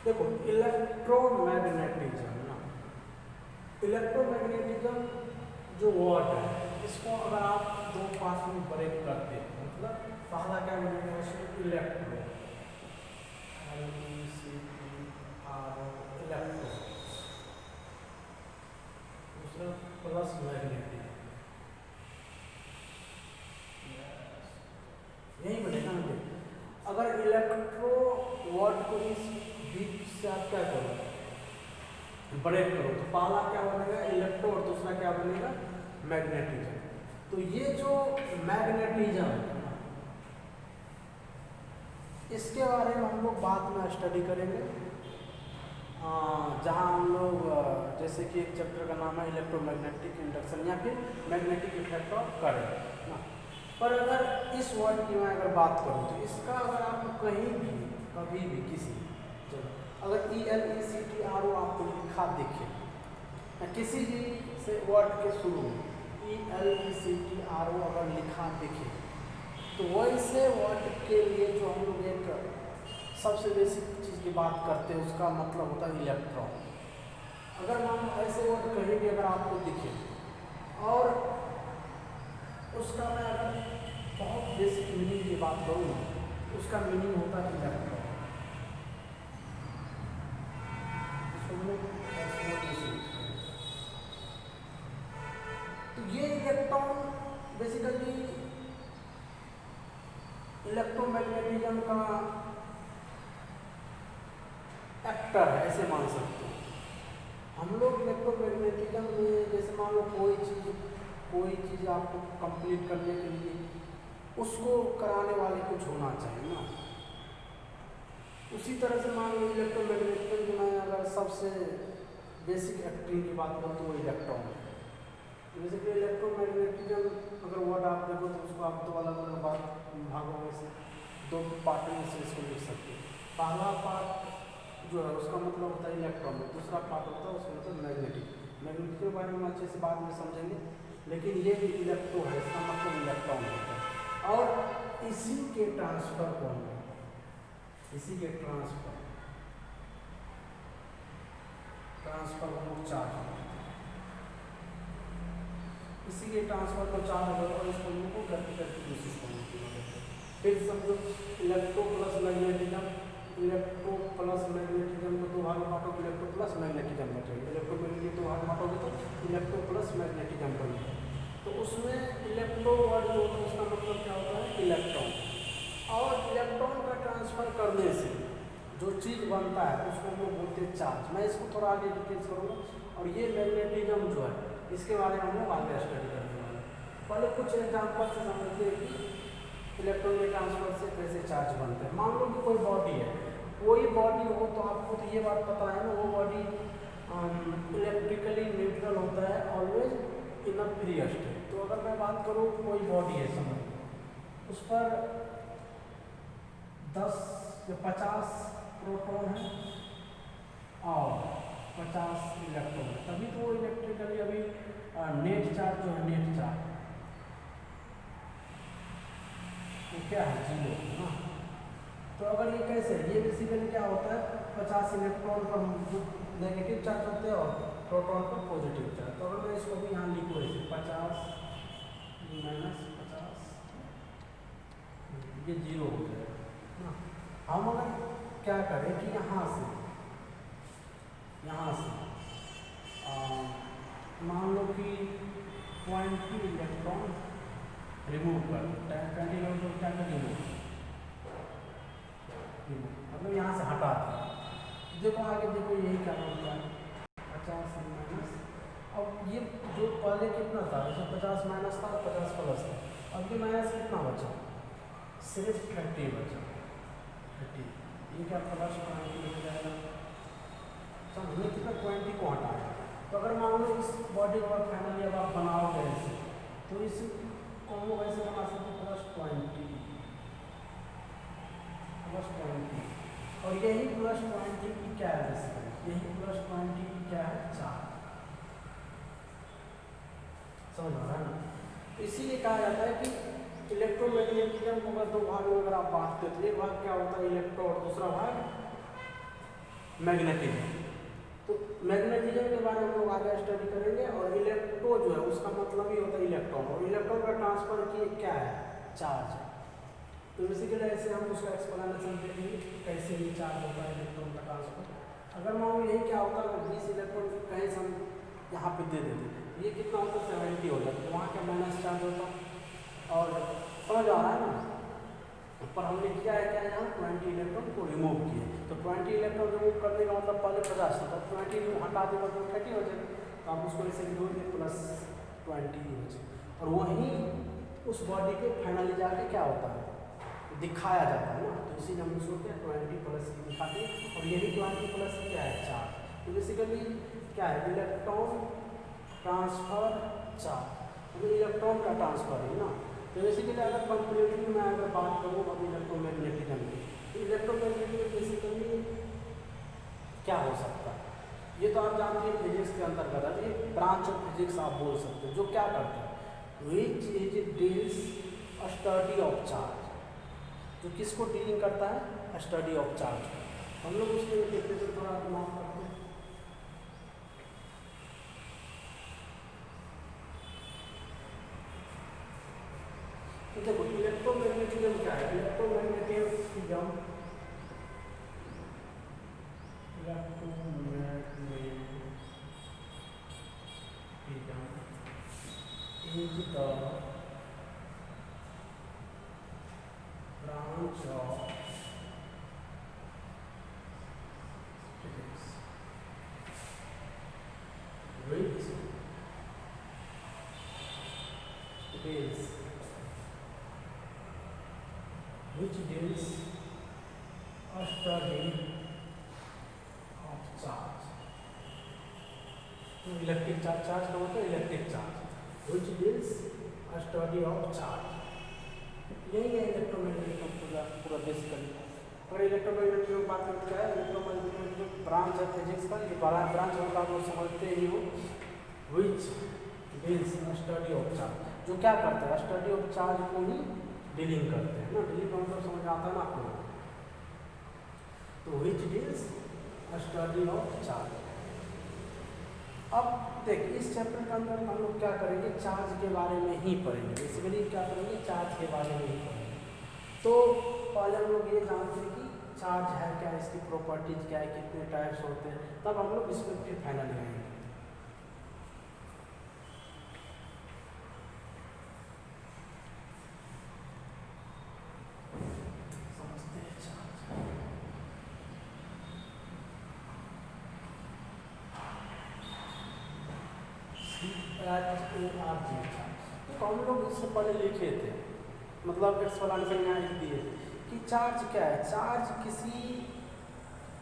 देखो इलेक्ट्रोमैग्नेटिज्म ना, इलेक्ट्रोमैग्नेटिज्म जो वर्ड है इसको अगर आप दो पार्ट में ब्रेक करते हैं, मतलब पहला क्या बनेगा उसमें इलेक्ट्रो, इलेक्ट्रो, दूसरा प्लस मैग्नेटिक, यही बनेगा ना। अगर इलेक्ट्रो वर्ड को इस बीच से आप क्या करो ब्रेक करो तो पहला क्या बनेगा इलेक्ट्रो और दूसरा क्या बनेगा मैग्नेटिज्म। तो ये जो मैग्नेटिज्म है ना, इसके बारे में हम लोग बाद में स्टडी करेंगे, जहाँ हम लोग जैसे कि एक चैप्टर का नाम है इलेक्ट्रोमैग्नेटिक इंडक्शन या फिर मैग्नेटिक इफेक्ट ऑफ करंट ना। पर अगर इस वर्ड की मैं अगर बात करूँ तो इसका अगर आप कहीं भी कभी भी किसी अगर ELECTRO आपको लिखा दिखे किसी भी से वर्ड के शुरू में ELECTRO अगर लिखा दिखे तो वैसे वर्ड के लिए जो हम लोग एक सबसे बेसिक चीज़ की बात करते हैं उसका मतलब होता है इलेक्ट्रॉन। अगर मान ऐसे वर्ड कहीं भी अगर आपको दिखे और उसका मैं अगर बहुत बेसिक मीनिंग की बात करूँ उसका मीनिंग होता है इलेक्ट्रॉन। तो ये इलेक्ट्रॉन बेसिकली इलेक्ट्रोमैग्नेटिज्म का एक्टर है, ऐसे मान सकते हैं हम लोग। इलेक्ट्रोमैग्नेटिज्म में जैसे मान लो कोई चीज़ आपको कंप्लीट करने के लिए उसको कराने वाले कुछ होना चाहिए ना। उसी तरह से मान लो इलेक्ट्रोमैग्नेटिज्म में अगर सबसे बेसिक एक्टिंग की बात करूँ तो वो इलेक्ट्रॉन है। जैसे कि इलेक्ट्रोमैग्नेटिज्म अगर वर्ड आप देखो तो उसको आप दो अलग अलग भागों में से दो पार्ट में से इसको लिख सकते हैं। पहला पार्ट जो है उसका मतलब होता है इलेक्ट्रॉन, दूसरा पार्ट होता है उसका मतलब मैग्नेटिक। मैग्नेटिक के बारे में हम अच्छे से बाद में समझेंगे, लेकिन ये भी इलेक्ट्रो है, इसका मतलब इलेक्ट्रॉन होता है। और इसी के ट्रांसफर को हम इसी के ट्रांसफर को हम चार्ज करते हैं, इसी के ट्रांसफर को चार्ज करो और इसको को करते करते दूसरी फॉर्म की मदद से फिर समझो इलेक्ट्रो प्लस मैग्नेटिज्म को दो भाग बांटो इलेक्ट्रो प्लस मैग्नेटिज्म बचेगा। इलेक्ट्रोमैग्नेटिक दो भाग बांटोगे तो इलेक्ट्रो प्लस मैग्नेटिज्म बनेगा। तो उसमें इलेक्ट्रो वर्ड जो होता है उसका मतलब क्या होता है इलेक्ट्रॉन, और इलेक्ट्रॉन का ट्रांसफर करने से जो चीज़ बनता है उसको हम लोग बोलते हैं चार्ज। मैं इसको थोड़ा आगे डिटेल्स करूँगा, और ये मैग्नेटिज्म जो है इसके बारे में हम लोग आगे स्टडी करने वाले। पहले कुछ एग्जाम्पल से समझते हैं कि इलेक्ट्रॉन के ट्रांसफर से कैसे चार्ज बनते हैं। मान लो कि कोई बॉडी है, कोई बॉडी हो तो आपको तो ये बात पता है ना, वो बॉडी इलेक्ट्रिकली न्यूट्रल होता है always in a free state. तो अगर मैं बात करूँ कोई बॉडी है समझ, उस पर 10 या 50 प्रोटॉन है और 50 इलेक्ट्रॉन है, तभी तो वो इलेक्ट्रिकली अभी नेट चार्ज जो है नेट चार्ज तो क्या है जीरो है ना। तो अगर ये कैसे है, ये बेसिकली क्या होता है 50 इलेक्ट्रॉन पर नेगेटिव चार्ज होते हैं और प्रोटॉन पर पॉजिटिव चार्ज। तो अगर मैं इसको भी यहाँ लिखूँ ऐसे 50 - 50 ये जीरो हो जाएगा ना। हम अगर क्या करें कि यहाँ से मान लो कि 20 इलेक्ट्रॉन रिमूव कर 20 इलेक्ट्रॉन क्या कर रिमूव मतलब यहाँ से हटा दें। देखो आगे देखो यही क्या होता है 50 माइनस, अब ये जो पहले कितना था इसमें 50 माइनस था 50 प्लस था, अब ये माइनस कितना बचा सिर्फ 30 बचा 30, ये क्या प्लस 20 हो जाएगा। समझिए कितना 20 को हटाया। तो अगर मान लो इस बॉडी को फाइनली अब आप बनाओगे ऐसे, तो इस को हम लोग ऐसे बना सकते +20 और यही +20 की क्या है बेसिकली, यही +20 की क्या है चार्ज। समझ आ रहा है ना। तो इसीलिए कहा जाता है कि इलेक्ट्रोमैग्नेटिज्म को अगर दो भाग में अगर आप बांटते हो तो एक भाग क्या होता है इलेक्ट्रो और दूसरा भाग मैग्नेटिज्म। तो मैग्नेटिज्म के बारे में हम लोग आगे स्टडी करेंगे। और इलेक्ट्रो जो है उसका मतलब ही होता है इलेक्ट्रॉन, और इलेक्ट्रॉन का ट्रांसफर की क्या है, चार्ज है। तो बेसिकली ऐसे हम उसका एक्सप्लेनेशन देंगे कैसे ये चार्ज होता है इलेक्ट्रॉन का ट्रांसफर। अगर मान लो यही क्या होता है, 20 इलेक्ट्रॉन कहीं से हम यहाँ पे दे देते, ये कितना होता है 70 हो जाता, तो वहाँ क्या माइनस चार्ज होता। और समझ आ रहा है ना। पर हमने किया है क्या, यहाँ 20 इलेक्ट्रॉन को रिमूव किए। तो 20 इलेक्ट्रॉन रिमूव करने का मतलब पहले 50 था, तो 20 हटा देगा तो 30 हो जाएगा। तो आप उसको ऐसे जोड़िए प्लस 20 हो जाए। और वहीं उस बॉडी पे फाइनली जाके क्या होता है, दिखाया जाता है ना। तो इसीलिए हम उसको क्या 20 प्लस दिखाते हैं। और यही 20 प्लस क्या है, चार्ज। तो बेसिकली क्या है, इलेक्ट्रॉन ट्रांसफर चार्ज, मतलब इलेक्ट्रॉन का ट्रांसफर है ना। तो बेसिकली अगर कंप्लीटली मैं अगर बात करूँ अब इलेक्ट्रोमैग्नेटिज्म की, तो इलेक्ट्रोमैग्नेटिज्म बेसिकली क्या हो सकता है, ये तो आप जानते हैं फिजिक्स के अंतर्गत है, ये ब्रांच ऑफ फिजिक्स आप बोल सकते हैं। जो क्या करता है, which is deals study of charge, जो किसको डीलिंग करता है, स्टडी ऑफ चार्ज। हम लोग उसके डेफिनेशन थोड़ा माफ करते हैं। तो देखो इलेक्ट्रोमैग्नेटिज्म क्या है, electromagnetism is the branch of physics which deals a study of charge। तो इलेक्ट्रिक चार्ज, चार्ज का मतलब electric charge, which deals a study of charge। यही है इलेक्ट्रोमैग्नेटिज्म पूरा बेसिकली। और इलेक्ट्रोमैग्नेटिज्म की बात करते हैं, इलेक्ट्रोमैग्नेटिज्म ब्रांच है फिजिक्स का, ये बड़ा ब्रांच होता है, आप लोग समझते ही हो। which deals a study of charge, जो क्या करता है, स्टडी ऑफ चार्ज को ही डीलिंग करते हैं ना। डीलिंग का मतलब समझ आता है ना आपको। तो which deals a study of charge। अब देख इस चैप्टर के अंदर हम लोग क्या करेंगे, चार्ज के बारे में ही पढ़ेंगे। बेसिकली क्या करेंगे, चार्ज के बारे में ही पढ़ेंगे। तो पहले हम लोग ये जानते हैं कि चार्ज है क्या, इसकी प्रॉपर्टीज क्या है, कितने टाइप्स होते हैं, तब हम लोग इस पर फिर फाइनल लगाएंगे। तो हम लोग इससे पहले लिखे थे, मतलब एक्सप्लेनेशन यहाँ लिख दिए कि चार्ज क्या है। चार्ज किसी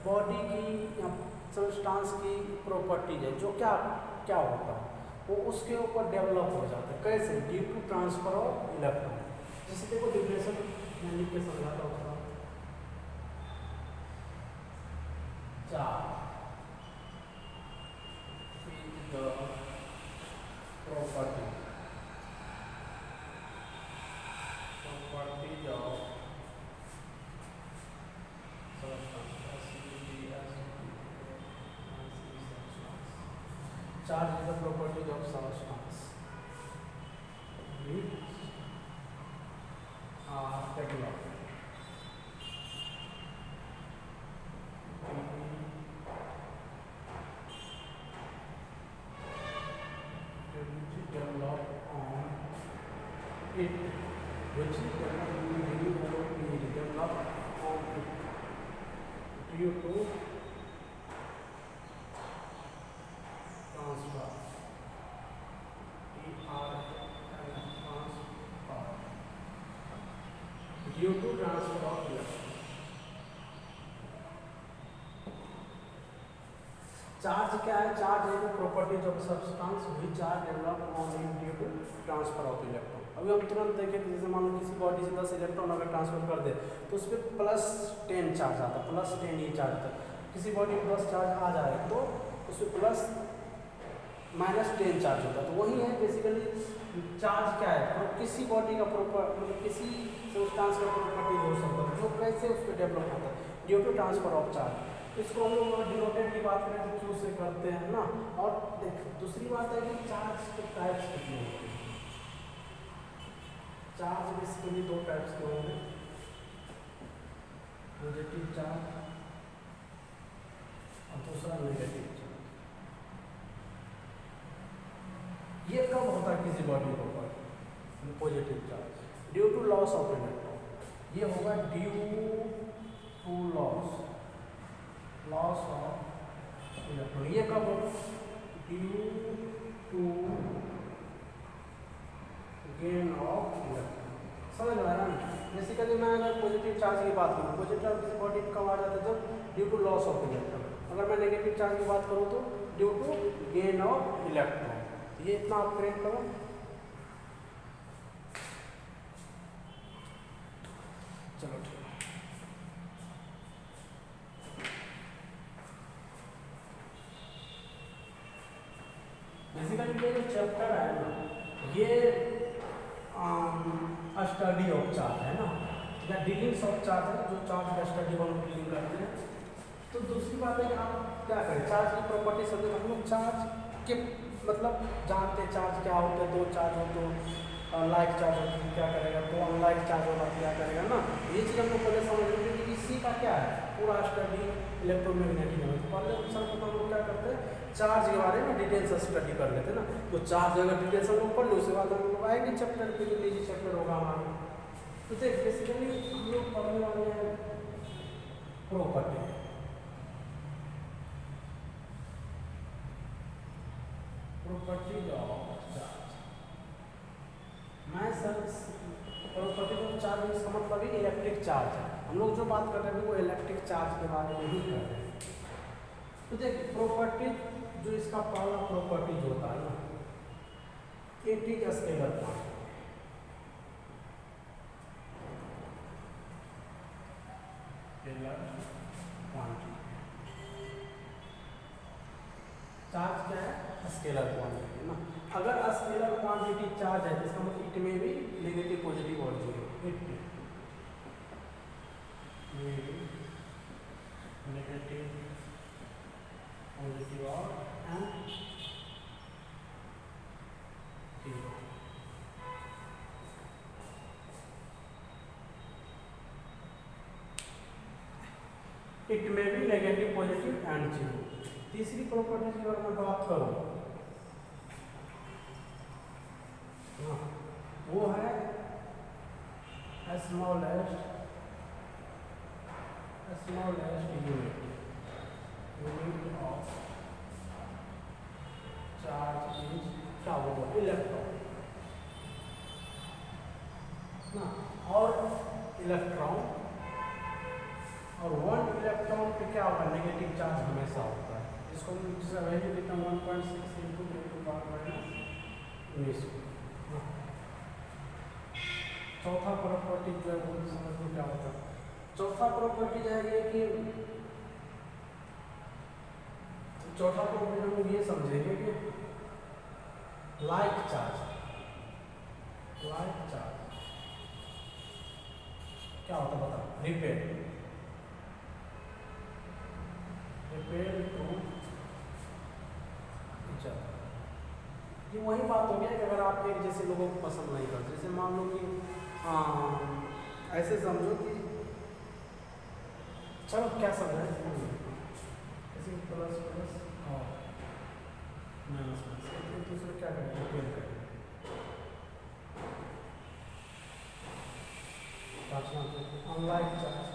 बॉडी की या सब्सटेंस की प्रॉपर्टीज है, जो क्या क्या होता है, वो उसके ऊपर डेवलप हो जाता है। कैसे, due to transfer of electron. जैसे देखो डिफिनेशन मैं लिख के समझाता हूँ। Charge is the property of charge is the property of substance which are developed on it, which is developed on it due to transfer, due to transfer of electron। Charge क्या है, charge है properties of substance which are developed on it due to transfer of electron. अभी हम तुरंत देखें, जैसे मान लो किसी बॉडी से 10 इलेक्ट्रॉन अगर ट्रांसफर कर दे तो उस पर +10 चार्ज आता है, +10 ये चार्ज आता है। किसी बॉडी में 10 चार्ज आ जाए तो उस पर -10 चार्ज होता है। तो वही है बेसिकली चार्ज क्या है, किसी बॉडी का मतलब किसी सब्सटेंस का प्रॉपर्टी हो सकता है, जो कैसे उस पर डेवलप होता है due to transfer of charge. इसको हम लोग डिनोटेड की बात करें तो क्यू से करते हैं ना। और देख दूसरी बात है कि चार्ज के टाइप्स कितने होते हैं। चार्ज बेसिकली दो टाइप्स के होंगे, पॉजिटिव चार्ज और दूसरा नेगेटिव चार्ज। ये कब होता है किसी बॉडी के ऊपर, positive charge due to loss of electron. ये होगा due to loss of electron. ये कब होगा, due to gain of electron. समझ में आ रहा है। बेसिकली मैं अगर पॉजिटिव चार्ज की बात करूँ, पॉजिटिव चार्ज किसी बॉडी में कब आ जाता है, जब due to loss of electron. अगर मैं नेगेटिव चार्ज की बात करूँ तो due to gain of electron. ये इतना आप क्रिएट करो। चलो ठीक है। बेसिकली ये जो चैप्टर है ना, ये स्टडी ऑफ चार्ज है ना, या डीलिंग्स ऑफ चार्ज है, जो चार्ज का स्टडी हम लोग डीलिंग करते हैं। तो दूसरी बात है कि आप क्या करें, चार्ज की प्रॉपर्टी समझे। हम लोग चार्ज के मतलब जानते हैं चार्ज क्या होते हैं। दो चार्ज हो तो लाइक चार्ज होती है क्या करेगा, तो अनलाइक चार्ज होगा क्या करेगा ना। ये चीज़ हम लोग पहले समझ लेंगे कि इसी का क्या है पूरा स्टडी इलेक्ट्रोमैग्नेटिक है। तो पहले ऑप्शन को हम लोग क्या करते हैं, चार्ज के बारे में डिटेल से स्टडी कर लेते हैं ना। तो चार्ज अगर डिटेल से हम लोग पढ़ लो, उसके बाद हम लोग आएंगे चैप्टर पे, जो निजी चैप्टर होगा हमारा। तो देख बेसिकली हम लोग पढ़ने वाले हैं प्रॉपर्टी। Properties of charge. मैं सर प्रॉपर्टीज ऑफ चार्ज इसका मतलब ही इलेक्ट्रिक चार्ज है। हम लोग जो बात कर रहे हैं वो इलेक्ट्रिक चार्ज के बारे में ही कर रहे हैं। तो देख प्रॉपर्टीज, जो इसका पहला प्रॉपर्टीज होता है ना, it is scalar quantity. Charge क्या है, स्केलर क्वांटिटी ना। अगर स्केलर क्वांटिटी चार्ज है, इसका मतलब इट में भी नेगेटिव पॉजिटिव और जीरो। इट नेगेटिव पॉजिटिव और जीरो। इट में भी नेगेटिव पॉजिटिव एंड जीरो। तीसरी प्रॉपर्टी की अगर मैं बात करूं, वो है smallest unit of charge is क्या होगा, इलेक्ट्रॉन ना। और इलेक्ट्रॉन और वन इलेक्ट्रॉन पे क्या होगा, नेगेटिव चार्ज हमेशा होता है। इसको जिसका वैल्यू देता हूँ 1.6 इंटू 10⁻19। चौथा प्रॉपर्टी जो है वो समझ में क्या होता है। चौथा प्रॉपर्टी जो है ये कि चौथा प्रॉपर्टी हम लोग ये समझेंगे कि लाइक चार्ज क्या होता है बता, रिपेयर टू ये वही बात हो गया कि अगर आप एक जैसे लोगों को पसंद नहीं करते, जैसे मान लो कि ऐसे समझो कि चलो क्या समझ है, ऐसे प्लस और माइनस एक दूसरे क्या करें, रिपेयर करें। अनलाइक चार्ज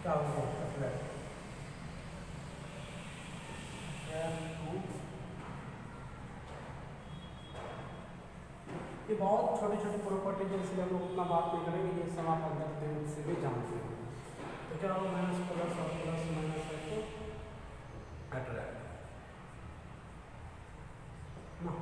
क्या होगा, ये बहुत छोटी छोटी प्रॉपर्टी है, इसलिए हम लोग उतना बात नहीं करेंगे, ये सब आप अंदर से भी जानते हैं। तो क्या होगा, माइनस प्लस और प्लस माइनस है तो अट्रैक्ट ना।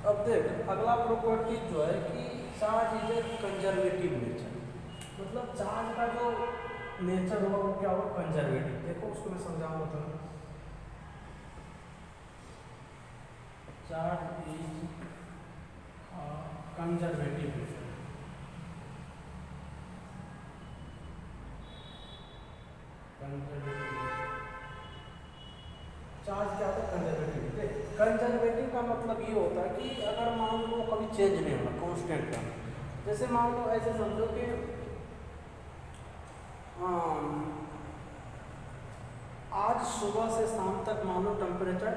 अब देख अगला प्रॉपर्टी जो है कि charge is a conservative nature. मतलब चार्ज का जो नेचर होगा वो क्या होगा, कंजर्वेटिव। देखो उसको मैं समझाऊंगा तो, चार्ज इज कंजर्वेटिव। चार्ज क्या होता है, कंजर्वेटिव। कंजर्वेटिव का मतलब ये होता है कि अगर मान लो कभी चेंज नहीं होगा, कांस्टेंट का। जैसे मान लो ऐसे समझो कि आज सुबह से शाम तक मान लो टेम्परेचर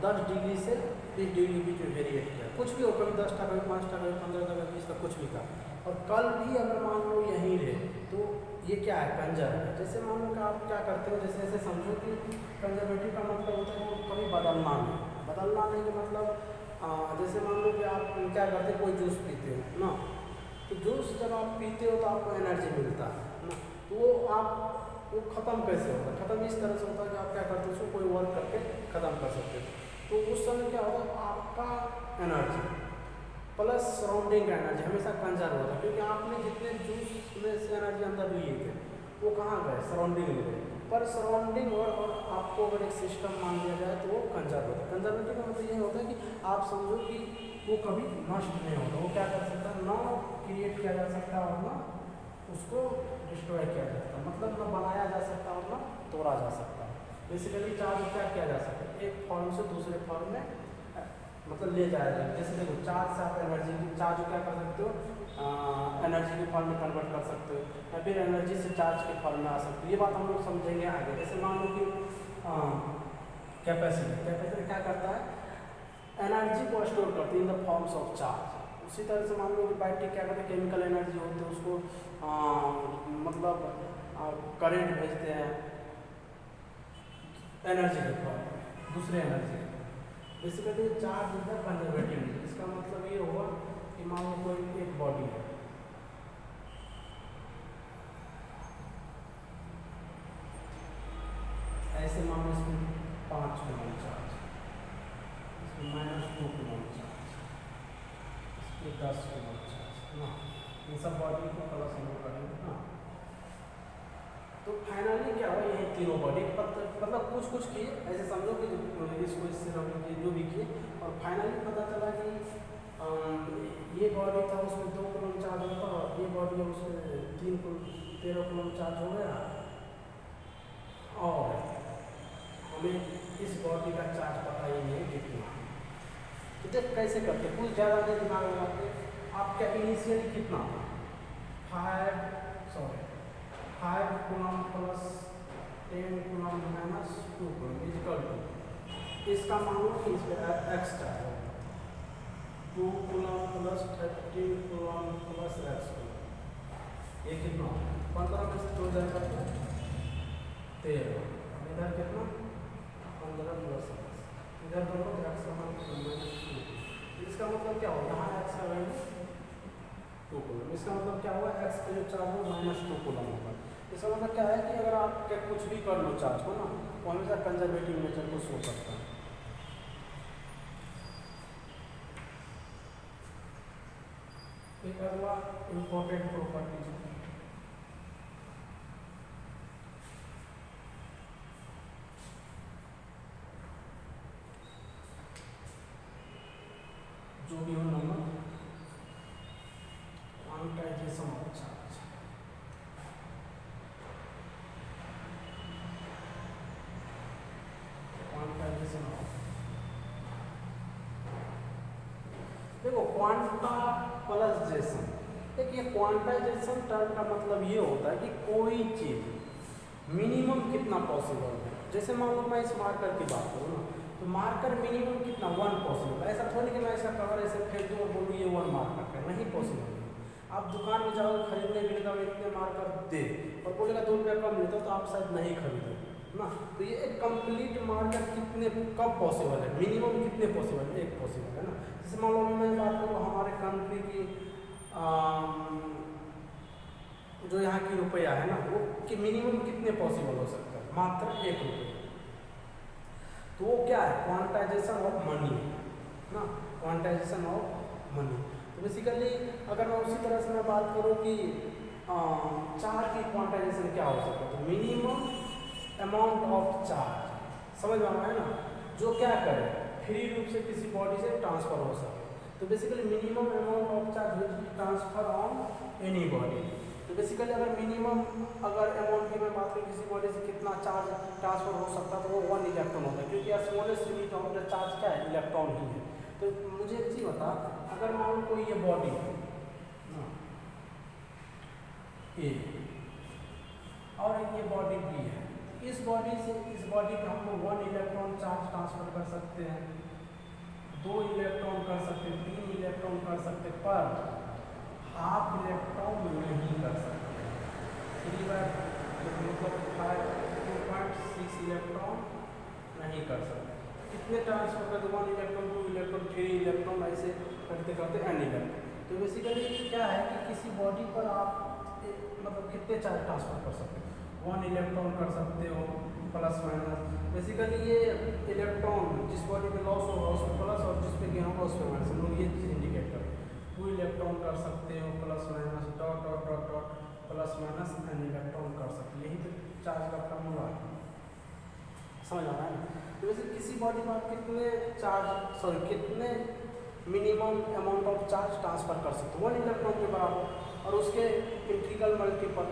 10 डिग्री से 20 डिग्री के बीच में वेरिएट किया, कुछ भी हो, कभी 10 था, कभी 5 था, कभी 15 था, कभी 20 था, कुछ भी था, और कल भी अगर मान लो यहीं रहे, तो ये क्या है, कंजर्व है। जैसे मान लो कि आप क्या करते हो, जैसे ऐसे समझो कि कंजर्वेटिव का मतलब होता है वो कभी बदलना नहीं कि मतलब जैसे मान लो कि आप क्या करते हो, कोई जूस पीते हो ना, तो जूस जब आप पीते हो तो आपको एनर्जी मिलता है ना, तो वो ख़त्म कैसे होता है, ख़त्म इस तरह से होता है कि आप क्या करते हो, उसको कोई वर्क करके ख़त्म कर सकते हो। तो उस समय क्या होगा, आपका एनर्जी प्लस सराउंडिंग का एनर्जी हमेशा कंजर्व होता है, क्योंकि आपने जितने जूस में से एनर्जी अंदर लिए थे वो कहाँ गए, सराउंडिंग में गए। पर सराउंडिंग और आपको अगर एक सिस्टम मान लिया जाए तो वो कंजर्व होता है। कंजर्वेटिव का मतलब ये होता है कि आप समझो कि वो कभी नष्ट नहीं होगा, वो क्या कर सकता है, ना क्रिएट किया जा सकता और ना उसको डिस्ट्रॉय किया जा सकता, मतलब ना बनाया जा सकता और ना तोड़ा जा सकता। बेसिकली चार्ज क्या किया जा सकता है, एक फॉर्म से दूसरे फॉर्म में मतलब ले जाया जाए। जैसे देखो चार्ज से आप एनर्जी की, चार्ज क्या कर सकते हो, एनर्जी के फॉर्म में कन्वर्ट कर सकते हो, या फिर एनर्जी से चार्ज के फॉर्म में आ सकते हो। ये बात हम लोग समझेंगे आगे। जैसे मान लो कि कैपेसिटर क्या करता है, एनर्जी को स्टोर करती है in the forms of charge. उसी तरह से मान लो कि बैटरी क्या करते हैं, केमिकल एनर्जी होती है, उसको मतलब करंट भेजते हैं एनर्जी के फॉर्म में, दूसरे energy. Basically charge is the conservative. इसका मतलब ये होगा कि मान लो कोई एक बॉडी है, ऐसे मान लो इसमें 5 कूलम चार्ज, इसमें -2 कूलम चार्ज, इसमें 10 कूलम चार्ज ना, इन सब बॉडी को प्लस हम लोग करेंगे ना। तो फाइनली क्या हुआ, ये तीनों बॉडी मतलब कुछ किए, ऐसे समझो कि इसको इससे रखने के जो भी किए, और फाइनली पता चला कि ये बॉडी था उसमें 2 कूलम चार्ज होता, और ये बॉडी है उसमें 13 कूलम चार्ज हो गया, और हमें इस बॉडी का चार्ज पता ही नहीं कितना। तो देख कैसे करते, कुछ ज़्यादा नहीं दिमाग लगाते। आपका इनिशियली कितना था, 5 coulomb plus 10 coulomb minus 2 coulomb equal to, इसका मान लो कि इस पर extra 2 coulomb plus 13 coulomb plus x coulomb, ये कितना 15 में से 2 जाएगा तो 13, इधर कितना 15 प्लस एक्स, इधर दोनों एक्स का मान -2। इसका मतलब क्या होगा, यहाँ एक्स का वैल्यू 2 कूलम, इसका मतलब क्या होगा, एक्स का जो चार्ज हो -2 कूलम होगा। इसका मतलब क्या है कि अगर आप क्या कुछ भी कर लो चार्ज को ना, वो हमेशा कंजर्वेटिव नेचर को शो करता है। एक अगला इम्पोर्टेंट प्रॉपर्टी जो भी हो number, quantization of charge. Quantization of, देखो क्वांटा प्लस जेसन, देखिए क्वांटाइजेशन टर्म का मतलब ये होता है कि कोई चीज़ मिनिमम कितना पॉसिबल है। जैसे मान लो मैं इस मार्कर की बात करूँ ना, तो मार्कर मिनिमम कितना 1 पॉसिबल। ऐसा थोड़ी कि मैं इसका कवर ऐसे फेंक दूँ और बोलूँ ये 1 मार्कर है, नहीं पॉसिबल है। आप दुकान में जाओगे खरीदने के लिए तो इतने मार्कर दे और बोलेगा 2 रुपया कम लेता तो आप शायद नहीं खरीदोगे ना। तो ये एक कंप्लीट मार्कर कितने कब पॉसिबल है, मिनिमम कितने पॉसिबल है, एक पॉसिबल है ना। जैसे मान लो मैं बात करूँ हमारे कंट्री की जो यहाँ की रुपया है ना, वो कि मिनिमम कितने पॉसिबल हो सकता है, मात्र 1 रुपये। तो वो क्या है, क्वांटाइजेशन ऑफ मनी ना, क्वांटाइजेशन ऑफ मनी। तो बेसिकली अगर मैं उसी तरह से मैं बात करूँ कि चार्ज की क्वांटाइजेशन क्या हो सकता है, तो मिनिमम अमाउंट ऑफ चार्ज, समझ में आ रहा है ना, जो क्या करे फ्री रूप से किसी बॉडी से ट्रांसफर हो सके। तो basically minimum amount of charge will be transfer on any body. तो बेसिकली अगर मिनिमम अगर अमाउंट की मैं बात करूँ किसी बॉडी से कितना चार्ज ट्रांसफर हो सकता है, तो वो 1 इलेक्ट्रॉन होता है, क्योंकि smallest unit of the charge क्या है, इलेक्ट्रॉन ही है। तो मुझे एक चीज़ बता, अगर मान लो कोई ये बॉडी ए और ये बॉडी बी है, इस बॉडी से इस बॉडी पे हम लोग 1 इलेक्ट्रॉन चार्ज ट्रांसफर कर सकते हैं, 2 इलेक्ट्रॉन कर सकते हैं, 3 इलेक्ट्रॉन कर सकते हैं, पर हाफ इलेक्ट्रॉन नहीं कर सकते। 2.6 इलेक्ट्रॉन नहीं कर सकते। कितने ट्रांसफर करते, 1 इलेक्ट्रॉन, 2 इलेक्ट्रॉन, 3 इलेक्ट्रॉन, ऐसे करते करते n इलेक्ट्रॉन। तो बेसिकली क्या है कि किसी बॉडी पर आप मतलब कितने चार्ज ट्रांसफर कर सकते हो, 1 इलेक्ट्रॉन कर सकते हो प्लस माइनस। बेसिकली ये इलेक्ट्रॉन जिस बॉडी में लॉस होगा उसमें प्लस और जिस पे गेन होगा उसमें माइनस, हम लोग ये चीज़ इंडिकेट करें। 2 इलेक्ट्रॉन कर सकते हो plus minus dot dot dot dot plus minus n electron कर सकते, यही तो चार्ज का फॉर्मूला है, समझ आ रहा है। तो वैसे किसी बॉडी में आप कितने कितने minimum amount of charge transfer कर सकते हो, 1 इलेक्ट्रॉन के बराबर, और उसके इंटीग्रल मल्टीपल,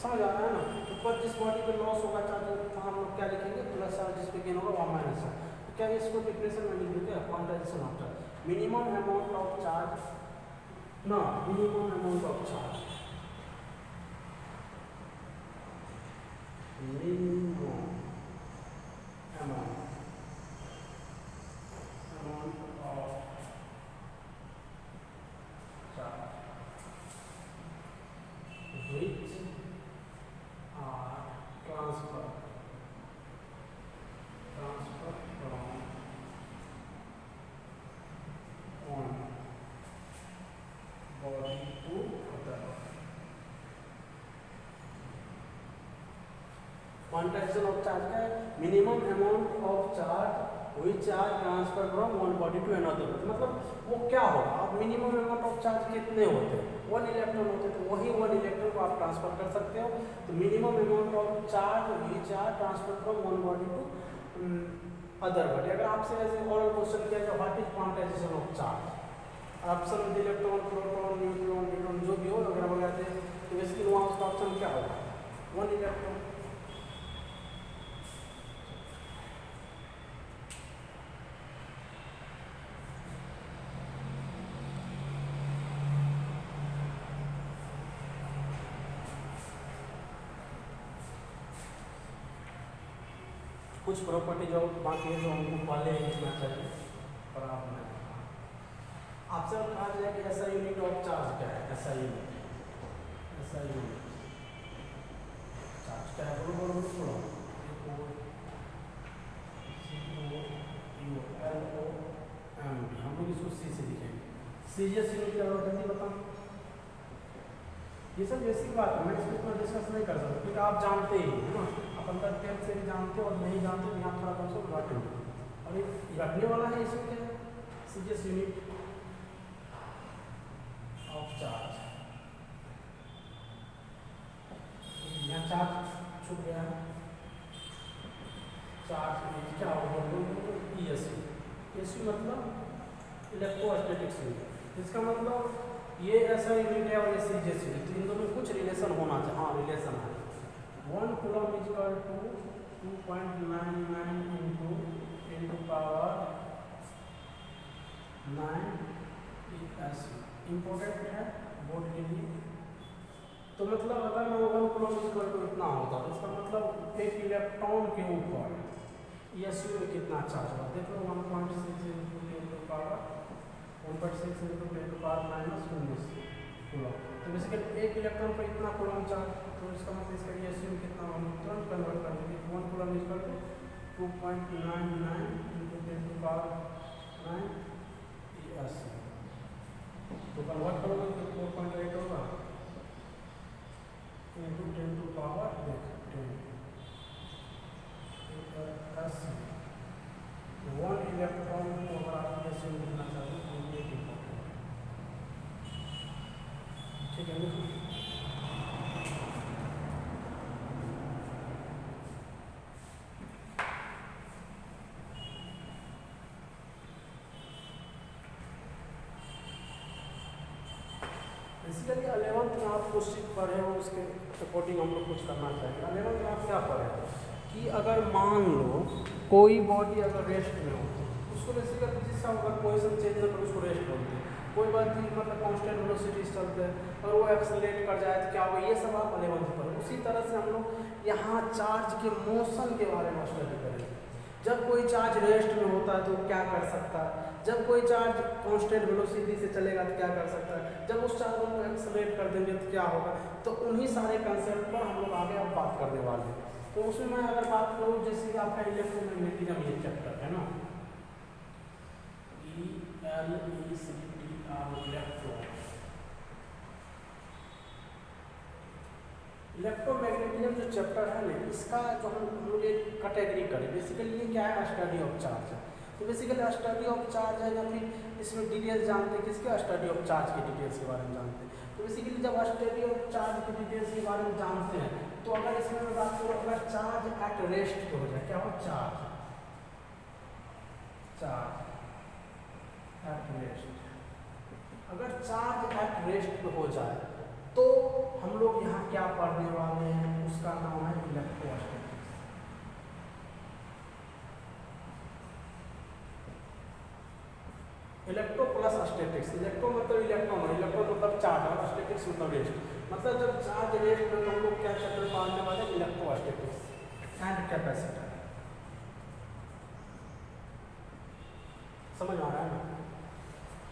समझ आ रहा है ना। तो पर जिस बॉडी पे लॉस होगा चार्ज हम लोग क्या लिखेंगे, प्लस चार्ज, जिस पे गेन होगा वहाँ माइनस है। तो क्या इसको डिफरेंशियल में लिख देते हैं, quantization of charge, minimum amount of charge ना, minimum amount of charge, minimum amount of charge which are transfer from one body to other। Quantization of charge का minimum amount of charge which are transfer from one body to another, मतलब वो क्या होगा, अब minimum amount of charge कितने होते हैं, 1 electron होते हैं, तो वही 1 इलेक्ट्रॉन को आप ट्रांसफर कर सकते हो। तो minimum amount of charge which are transfer from one body to other body. अगर आपसे ऐसे और क्वेश्चन किया जाए what is quantization of charge, option में इलेक्ट्रॉन, प्रोटॉन, न्यूट्रॉन, न्यूट्रॉन जो भी हो वगैरह वगैरह, तो बेसिकली वहाँ उसका ऑप्शन क्या होगा, 1 इलेक्ट्रॉन। कुछ प्रॉपर्टी जो बाकी है जो हमको पहले लिखना चाहिए पर आप नहीं, आपसे कहा जाए कि ऐसा यूनिट ऑफ चार्ज क्या है, ऐसा यूनिट चार्ज क्या है, बोलो हम लोग इसको सी से लिखेंगे, सीरियस यूनिट क्या होगा जल्दी बताओ। ये सब बेसिक बात है, मैं इसमें इतना डिस्कस नहीं कर सकता क्योंकि आप जानते ही है ना, आप अंदर टेंथ से भी जानते हो और नहीं जानते तो यहाँ थोड़ा कम से कम रखें, और ये रखने वाला है इसमें क्या है, सीरियस यूनिट ऑफ चार्ज। यहाँ चार्ज छूट गया है, चार्ज क्या होगा, ESU मतलब इलेक्ट्रोस्टैटिक्स यूनिट, इसका मतलब ये ऐसा यूनिट है और ये सीरियस यूनिट, तो इन दोनों में कुछ रिलेशन होना चाहिए। हाँ रिलेशन है, 1 coulomb is equal to 2.99 into 10 to power 9 ESU, important है बोर्ड के लिए। तो मतलब अगर मैं 1 कूलम इज इक्वल टू इतना होता तो इसका मतलब एक इलेक्ट्रॉन के ऊपर ESU में कितना चार्ज होगा, देख लो 1.6 into 10 to power 1.6 into 10 to power -19 coulomb. तो बेसिकली एक इलेक्ट्रॉन पर इतना कूलम चार्ज, तो इसका मतलब इसका ESU में कितना हम तुरंत कन्वर्ट कर देंगे, 1 coulomb is equal to 2.99 into 10 to power 9 ESU। तो कन्वर्ट करोगे तो 4.8 होगा into 10 to power 10 ESU। 1 electron को अगर आप ESU में लिखना चाहते हो तो ये इम्पोर्टेंट है, ठीक है। बेसिकली 11th में आप कुछ चीज़ पढ़े हो उसके अकॉर्डिंग हम लोग कुछ करना चाहेंगे। 11th में आप क्या पढ़े हो कि अगर मान लो कोई बॉडी अगर रेस्ट में हो उसको बेसिकली जिसका अगर पोजिशन चेंज ना करो उसको रेस्ट बोलते हैं। कोई बात नहीं, मतलब कांस्टेंट वेलोसिटी चलते हैं और वो एक्सेलरेट कर जाए तो क्या होगा, ये सब आप 11th में पढ़े। उसी तरह से हम लोग यहाँ चार्ज के मोशन के बारे में स्टडी करेंगे। जब कोई चार्ज रेस्ट में होता है तो क्या कर सकता है, जब कोई चार्ज कांस्टेंट वेलोसिटी से चलेगा तो क्या कर सकता है, जब उस चार्ज को एक्सेलरेट कर देंगे तो क्या होगा। तो उन्हीं सारे कंसेप्ट पर हम लोग आगे अब बात करने वाले हैं। तो उसमें मैं अगर बात करूँ जैसे कि आपका इलेक्ट्रोमैग्नेटिज्म ये चैप्टर है ना, इलेक्ट्रोमैग्नेटिज्म जो चैप्टर है ना, इसका जो हम लोग एक कैटेगरी करें बेसिकली ये क्या है, स्टडी ऑफ चार्ज है। तो बेसिकली स्टडी ऑफ चार्ज है या फिर इसमें डिटेल्स जानते हैं किसके, स्टडी ऑफ चार्ज के डिटेल्स के बारे में जानते हैं। तो बेसिकली जब स्टडी ऑफ चार्ज के डिटेल्स के बारे में जानते हैं तो अगर इसमें मैं बात करूँ अगर चार्ज एट रेस्ट पे हो जाए, क्या हो, चार्ज एट रेस्ट, अगर चार्ज एट रेस्ट पे हो जाए तो हम लोग यहाँ क्या पढ़ने वाले हैं, उसका नाम है electrostatics. Electro plus statics, electro मतलब इलेक्ट्रॉन, इलेक्ट्रॉन मतलब चार्ज और स्टैटिक्स मतलब रेस्ट। मतलब जब चार्ज रेस्ट में तो हम लोग क्या चैप्टर पढ़ने वाले, इलेक्ट्रोस्टैटिक्स एंड कैपेसिटर। समझ आ रहा है ना।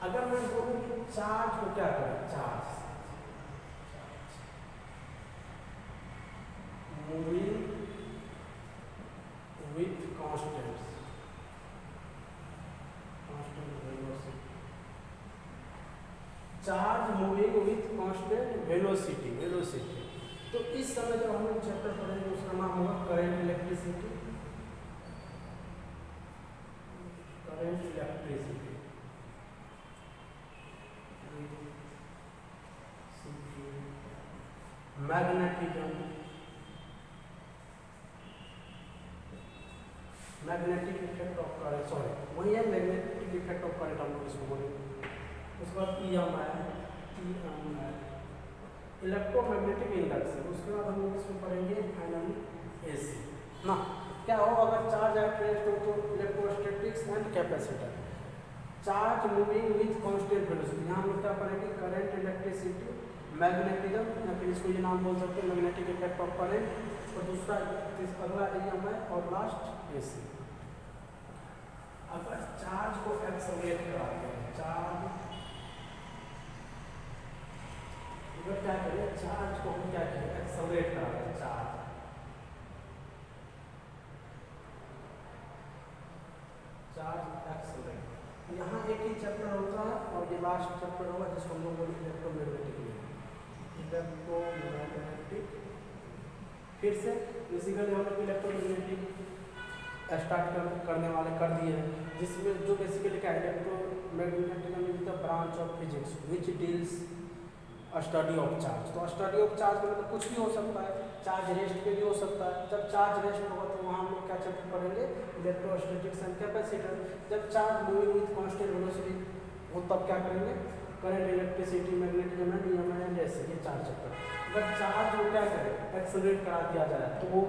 अगर मैं बोलूँ कि चार्ज को क्या करें, charge moving with constant velocity, charge moving with constant velocity. तो इस समय जब हम लोग चैप्टर पढ़ेंगे उसका नाम होगा current electricity. Magnetic effect of current, sorry वही है मैग्नेटिक इफेक्ट ऑफ करंट हम लोग इसको बोलेंगे। उसके बाद EMI इलेक्ट्रोमैग्नेटिक इंडक्शन। उसके बाद हम लोग इसको पढ़ेंगे फाइनली AC ना। क्या हो, अगर चार्ज एट रेस्ट हो तो electrostatics and capacitor. Charge moving with constant velocity, यहाँ हम लोग क्या पढ़ेंगे, करंट इलेक्ट्रिसिटी मैग्नेटिज्म या फिर इसको ये नाम बोल सकते हैं मैग्नेटिक इफेक्ट ऑफ करंट, और दूसरा अगला EMI और लास्ट AC। अगर चार्ज को एक्सेलरेट कराते हैं, चार्ज अगर क्या करें, चार्ज को हम क्या करें, एक्सेलरेट कराते हैं, चार्ज एक्सेलरेट। यहाँ एक ही चैप्टर होता है और ये लास्ट चैप्टर होगा जिसको हम लोग बोलेंगे इलेक्ट्रोमैग्नेटिक। फिर से बेसिकली हम लोग इलेक्ट्रोमैग्नेटिक स्टार्ट करने वाले कर दिए हैं, जिसमें जो बेसिकली क्या है, electromagnetism is the branch of physics which deals study of charge. तो स्टडी ऑफ चार्ज का मतलब कुछ भी हो सकता है, चार्ज रेस्ट पे भी हो सकता है। जब चार्ज रेस्ट होगा तो वहाँ हम लोग क्या चैप्टर पढ़ेंगे, इलेक्ट्रोस्टैटिक्स एंड कैपेसिटर। जब charge moving with constant velocity हो तब क्या करेंगे, current electricity magnetism and EMI and AC, ये चार चैप्टर। अगर चार्ज को क्या करें, एक्सेलरेट करा दिया जाए तो वो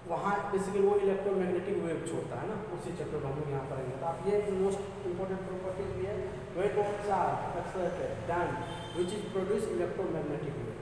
वहाँ बेसिकली वो इलेक्ट्रोमैग्नेटिक वेव छोड़ता है ना, उसी चैप्टर को हम लोग यहाँ पढ़ेंगे। तो आप ये मोस्ट इंपॉर्टेंट प्रॉपर्टी भी है, weight of charge accelerated then which is produce electromagnetic wave.